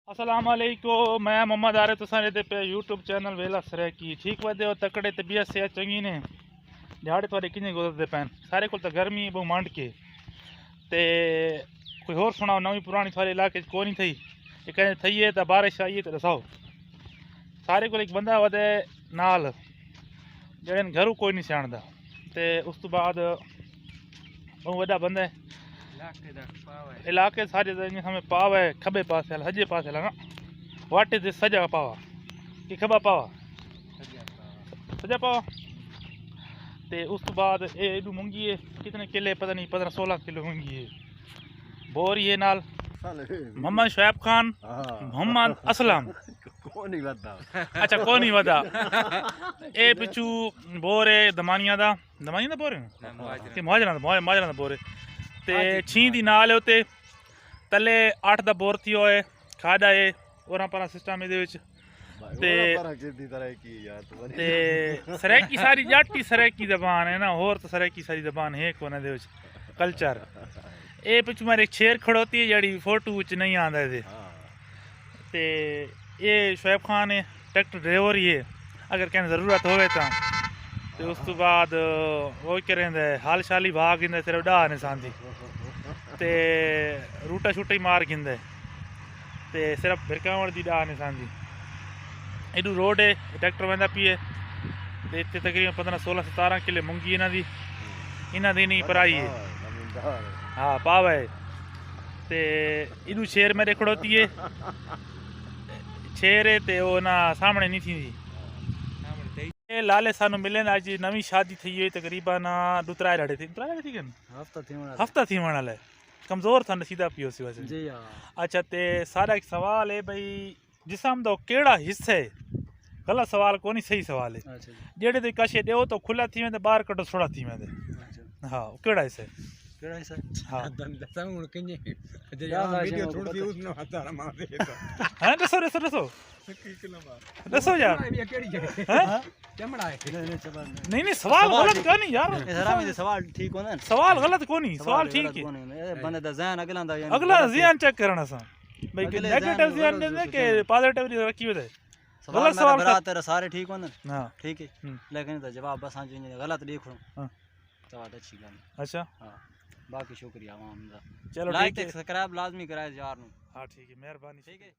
अस्सलाम वालेकुम, मैं मोहम्मद आरिफ तुसां पे यूट्यूब चैनल वेला सरैकी ठीक वधे हो तकड़े तबीयत सेहत चंगी ने दिहाड़े थोड़े किंजे गुजरते पैन सारे को गर्मी बहु मंड के ते कोई होर सुनाओ नवी पुरानी थोड़े इलाके कोई नहीं थी ये कहें थी है तो बारिश आई है तो दसाओ सारे को एक बंदा वधे नाल जड़े घरों कोई नहीं सियाणदा ते उस तो बाद बहु वड्डा बंदा है इलाके सारे हमें पाव है खबे पास है सजे पास है ना वाट इज सजा पावा कि खबा पावा सजा पावा ते उस तो बाद ये एडू मूंगी है कितने किले पता नहीं 15-16 किलो मूंगी है बोर ये नाल मोहम्मद शुएब खान मोहम्मद असलम अच्छा कौन ही वदा ए पिछू बोर है दमानिया दा बोर है कि मुहाजरा दा बोर है ते छी दी नाल है उत्ते तले 8 दा बोर थी होए खादा है ओरा परा सिस्टम इदे विच ते सरैकी सारी जाटी सरैकी जबान है ना और तो सरैकी सारी जबान है कोने दे विच कल्चर ए पिछ मेरे शेर खड़ोती है जड़ी फोटो विच नहीं आंदा दे ते ये शुएब खान है ट्रैक्टर ड्राइवर ही है अगर कहने जरूरत होवे तो उस तो बाद वो करेंदे हाल शाली भाग गिंदे सिर्फ डा ने सांदी ते रूटा शूटा ही मार गिंदे ते सिर्फ भिरकावण दी डा ने सांदी एडू रोड है ट्रैक्टर वेंदा पिए ते इत्थे तकरीबन 15-16-17 किले मूंगी इन्हां दी नहीं पराई है हाँ पाव है ते एडू शेर मेरे खड़ोती है शेर है ते वो ना सामने नहीं थी लाले सानू मिले ना जी नवी शादी थी हुई तकरीबन दुतराए ढाड़े थी हफ्ता थी वाला है कमजोर था नसीदा पियो सी वैसे जी अच्छा ते सारा एक सवाल है भाई जिसम दो केड़ा हिस्सा है गलत सवाल कोनी सही सवाल है जेड़े ते कशे देओ तो खुला थी वेंदे बाहर कटो थोड़ा थी वेंदे हां केड़ा हिस्सा है केड़ा हिस्सा हां दसाऊं किने वीडियो थोड़ी सी उसने हतारा मार दे हां दसो यार ये केड़ी जगह हां चमड़ा है नहीं सवाल गलत कोनी यार हरामी दे सवाल ठीक होना सवाल गलत कोनी सवाल ठीक है बंदे दा ज़हन अगला ज़हन चेक करना सा भाई कि नेगेटिव ज़हन ने के पॉजिटिव रखी होते गलत सवाल मेरा तेरा सारे ठीक होना हां ठीक है लेकिन तो जवाब बस हां गलत लिखो हां तो अच्छी गल अच्छा हां बाकी शुक्रिया आवाम दा चलो ठीक है सब्सक्राइब लाजमी कराए यार नु हां ठीक है मेहरबानी ठीक है।